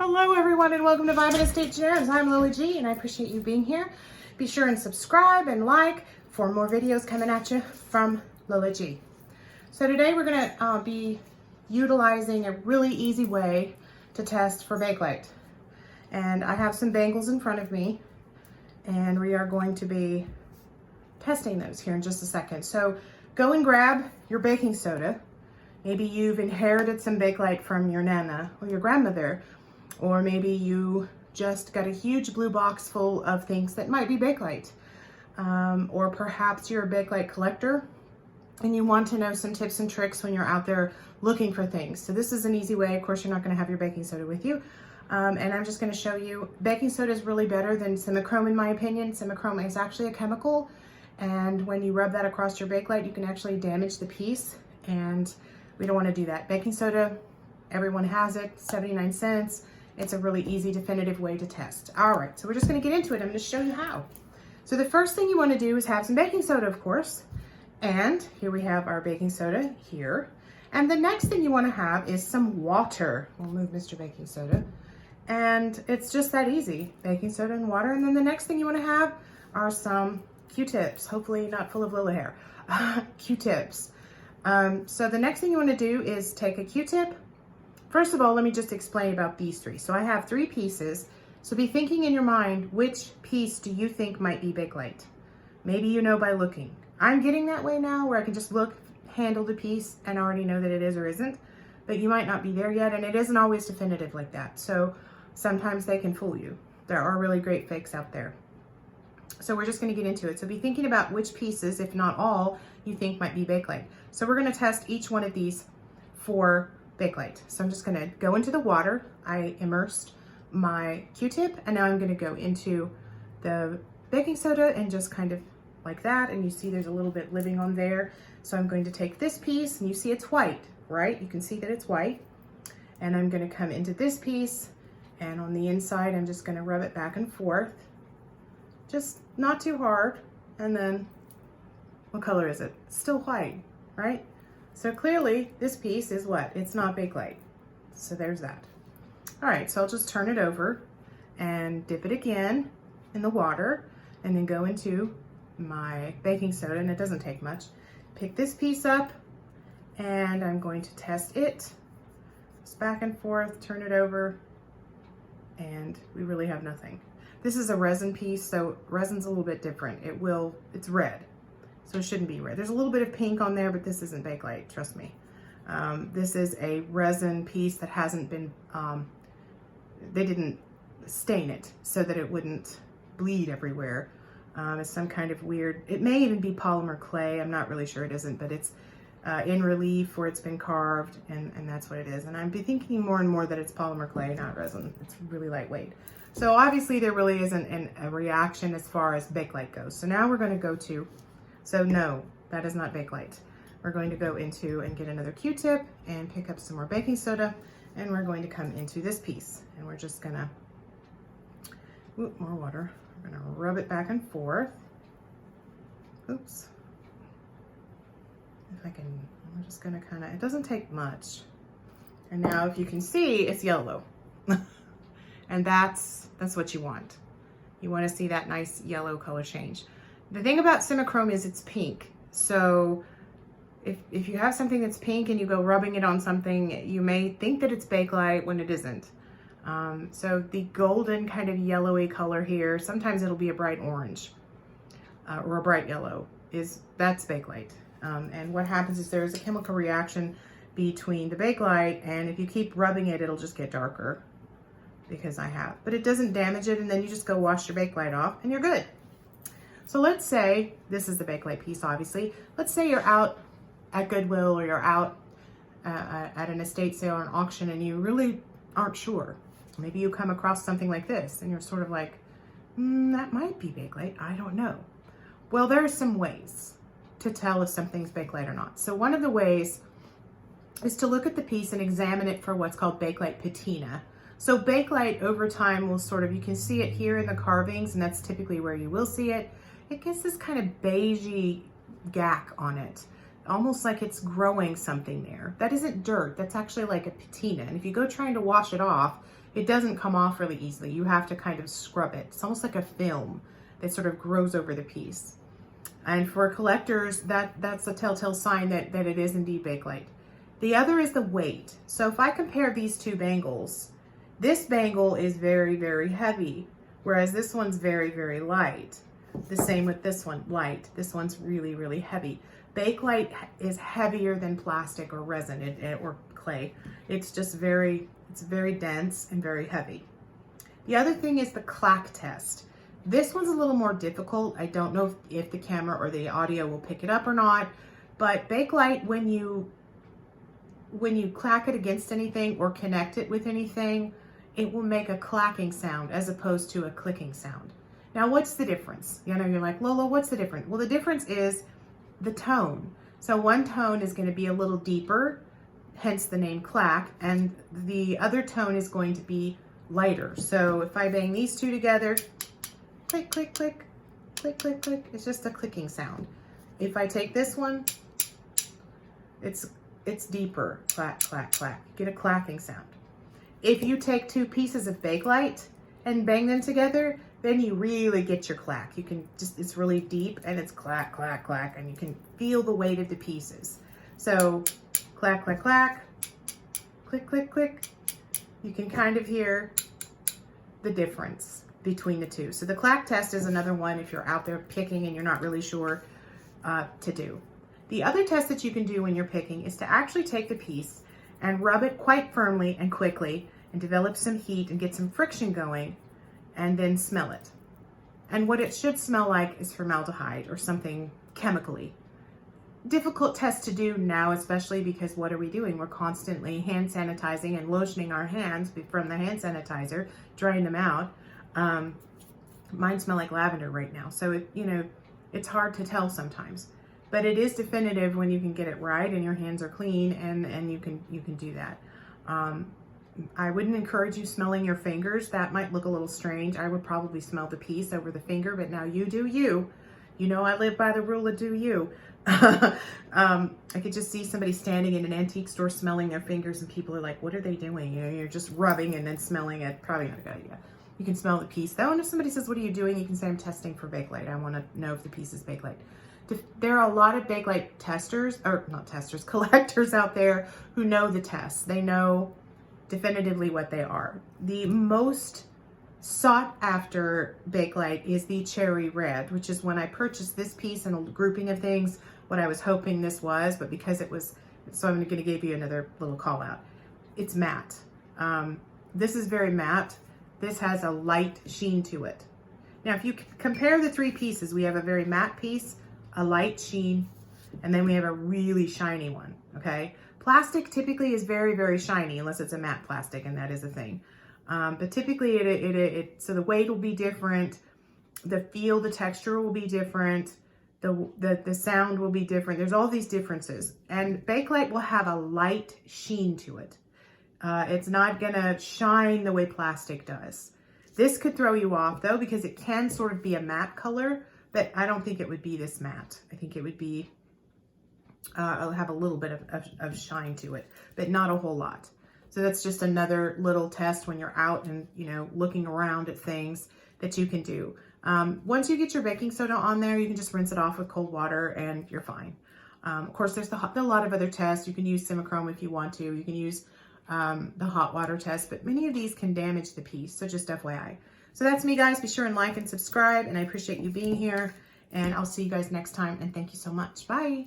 Hello everyone and welcome to Vibe and Estate Gems. I'm Lola Gee and I appreciate you being here. Be sure and subscribe and like for more videos coming at you from Lola Gee. So today we're going to be utilizing a really easy way to test for Bakelite. And I have some bangles in front of me and we are going to be testing those here in just a second. So go and grab your baking soda. Maybe you've inherited some Bakelite from your nana or your grandmother. Or maybe you just got a huge blue box full of things that might be Bakelite. Or perhaps you're a Bakelite collector and you want to know some tips and tricks when you're out there looking for things. So this is an easy way. Of course, you're not going to have your baking soda with you. And I'm just going to show you, baking soda is really better than Simichrome in my opinion. Simichrome is actually a chemical. And when you rub that across your Bakelite, you can actually damage the piece. And we don't want to do that. Baking soda, everyone has it, 79 cents. It's a really easy, definitive way to test. All right, so we're just gonna get into it. I'm gonna show you how. So the first thing you wanna do is have some baking soda, of course. And here we have our baking soda here. And the next thing you wanna have is some water. We'll move Mr. Baking Soda. And it's just that easy, baking soda and water. And then the next thing you wanna have are some Q-tips, hopefully not full of Lola hair, Q-tips. So the next thing you wanna do is take a Q-tip. First of all, let me just explain about these three. So I have 3 pieces. So be thinking in your mind, which piece do you think might be Bakelite? Maybe you know by looking. I'm getting that way now where I can just look, handle the piece and already know that it is or isn't, but you might not be there yet. And it isn't always definitive like that. So sometimes they can fool you. There are really great fakes out there. So we're just gonna get into it. So be thinking about which pieces, if not all, you think might be Bakelite. So we're gonna test each one of these for Bakelite. So I'm just gonna go into the water. I immersed my Q-tip and now I'm gonna go into the baking soda and just kind of like that. And you see there's a little bit living on there. So I'm going to take this piece and you see it's white, right? You can see that it's white. And I'm gonna come into this piece and on the inside, I'm just gonna rub it back and forth. Just not too hard. And then, what color is it? It's still white, right? So clearly this piece is what? It's not Bakelite. So there's that. All right, so I'll just turn it over and dip it again in the water and then go into my baking soda, and it doesn't take much. Pick this piece up and I'm going to test it. Just back and forth, turn it over, and we really have nothing. This is a resin piece, so resin's a little bit different. It's red. So it shouldn't be red. There's a little bit of pink on there, but this isn't Bakelite, trust me. This is a resin piece that hasn't been, they didn't stain it so that it wouldn't bleed everywhere. It's some kind of weird, it may even be polymer clay. I'm not really sure it isn't, but it's in relief or it's been carved and that's what it is. And I'm thinking more and more that it's polymer clay, not resin. It's really lightweight. So obviously there really isn't a reaction as far as Bakelite goes. So now we're gonna go to, so no, that is not Bakelite. We're going to go into and get another Q-tip and pick up some more baking soda, and we're going to come into this piece. And we're just gonna, more water. We're gonna rub it back and forth. Oops. If I can, I'm just gonna kinda, it doesn't take much. And now if you can see, it's yellow. And that's what you want. You wanna see that nice yellow color change. The thing about Simichrome is it's pink. So if you have something that's pink and you go rubbing it on something, you may think that it's Bakelite when it isn't. So the golden kind of yellowy color here, sometimes it'll be a bright orange or a bright yellow, that's Bakelite. And what happens is there's a chemical reaction between the Bakelite, and if you keep rubbing it, it'll just get darker because I have. But it doesn't damage it, and then you just go wash your Bakelite off and you're good. So let's say, this is the Bakelite piece obviously, let's say you're out at Goodwill or you're out at an estate sale or an auction and you really aren't sure. Maybe you come across something like this and you're sort of like, that might be Bakelite, I don't know. Well, there are some ways to tell if something's Bakelite or not. So one of the ways is to look at the piece and examine it for what's called Bakelite Patina. So Bakelite over time will sort of, you can see it here in the carvings, and that's typically where you will see it. It gets this kind of beigey gack on it, almost like it's growing something there. That isn't dirt, that's actually like a patina. And if you go trying to wash it off, it doesn't come off really easily. You have to kind of scrub it. It's almost like a film that sort of grows over the piece. And for collectors, that's a telltale sign that it is indeed Bakelite. The other is the weight. So if I compare these two bangles, this bangle is very, very heavy, whereas this one's very, very light. The same with this one, light. This one's really, really heavy. Bakelite is heavier than plastic or resin or clay. It's just it's very dense and very heavy. The other thing is the Clack Test. This one's a little more difficult. I don't know if the camera or the audio will pick it up or not, but Bakelite, when you clack it against anything or connect it with anything, it will make a clacking sound as opposed to a clicking sound. Now, what's the difference? You know, you're like, Lola, what's the difference? Well, the difference is the tone. So one tone is going to be a little deeper, hence the name clack, and the other tone is going to be lighter. So if I bang these two together, click, click, click, click, click, click, it's just a clicking sound. If I take this one, it's deeper, clack, clack, clack. You get a clacking sound. If you take two pieces of Bakelite and bang them together, then you really get your clack. You can just, it's really deep and it's clack, clack, clack, and you can feel the weight of the pieces. So clack, clack, clack, click, click, click. You can kind of hear the difference between the two. So the Clack Test is another one if you're out there picking and you're not really sure to do. The other test that you can do when you're picking is to actually take the piece and rub it quite firmly and quickly and develop some heat and get some friction going, and then smell it. And what it should smell like is formaldehyde or something chemically. Difficult test to do now, especially because what are we doing? We're constantly hand sanitizing and lotioning our hands from the hand sanitizer, drying them out. Mine smell like lavender right now, so it's hard to tell sometimes. But it is definitive when you can get it right and your hands are clean, and you can do that. I wouldn't encourage you smelling your fingers. That might look a little strange. I would probably smell the piece over the finger, but now you do you. You know I live by the rule of do you. I could just see somebody standing in an antique store smelling their fingers, and people are like, what are they doing? You're just rubbing and then smelling it. Probably not a good idea. You can smell the piece though, and if somebody says, what are you doing? You can say, I'm testing for Bakelite. I want to know if the piece is Bakelite. There are a lot of Bakelite testers, or not testers, collectors out there who know the tests. They know definitively what they are. The most sought after Bakelite is the cherry red, which is when I purchased this piece and a grouping of things, what I was hoping this was, but because it was, so I'm going to give you another little call out. It's matte. This is very matte. This has a light sheen to it. Now, if you compare the three pieces, we have a very matte piece, a light sheen, and then we have a really shiny one, okay? Plastic typically is very, very shiny unless it's a matte plastic, and that is a thing. But typically so the weight will be different, the feel, the texture will be different, the sound will be different. There's all these differences, and Bakelite will have a light sheen to it. It's not gonna shine the way plastic does. This could throw you off though, because it can sort of be a matte color, but I don't think it would be this matte. I think it would be, it'll have a little bit of shine to it, but not a whole lot. So that's just another little test when you're out and, looking around at things that you can do. Once you get your baking soda on there, you can just rinse it off with cold water and you're fine. Of course, there's a lot of other tests. You can use Simichrome if you want to. You can use the hot water test, but many of these can damage the piece. So just FYI. So that's me, guys. Be sure and like and subscribe, and I appreciate you being here, and I'll see you guys next time, and thank you so much. Bye.